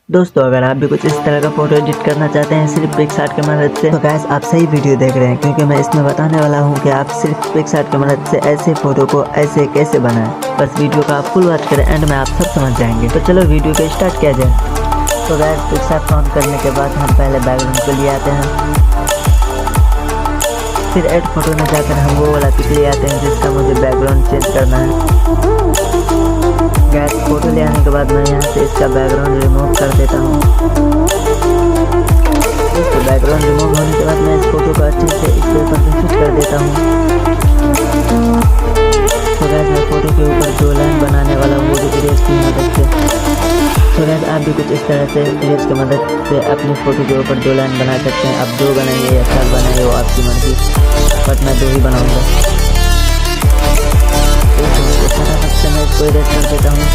दोस्तों अगर आप भी कुछ इस तरह का फोटो एडिट करना चाहते हैं सिर्फ पिक्सआर्ट की मदद से, तो गाइस आप सही वीडियो देख रहे हैं, क्योंकि मैं इसमें बताने वाला हूं कि आप सिर्फ पिक्सआर्ट की मदद से ऐसे फोटो को ऐसे कैसे बनाएं। बस वीडियो का आप फुल वॉच करें, एंड में आप सब समझ जाएंगे। तो चलो वीडियो को स्टार्ट किया जाए। तो गाइस पिक्सआर्ट ऑन करने के बाद हम पहले बैकग्राउंड को ले आते हैं, फिर ऐड फोटो में जाकर हम वो वाला पिक ले आते हैं जिसका मुझे बैकग्राउंड चेंज करना है। गैस फोटो ले आने के बाद मैं यहाँ से इसका बैकग्राउंड रिमूव कर देता हूँ। तो बैकग्राउंड रिमूव होने के बाद मैं इस फोटो को अच्छे से इस पेपर पे फिट कर देता हूँ। तो गैस मैं फोटो के ऊपर 2 लाइन बनाने वाला हूँ, वो भी इरेज की मदद से। तो गैस आप भी कुछ इस तरह से इरेज की मदद से अपनी फोटो के ऊपर 2 लाइन बना सकते हैं। आप 2 बनाइए या 4 बनाइए, वो आपकी मर्जी, बट मैं 2 ही बनाऊँगा। मैं इसको इरेज कर देता हूँ।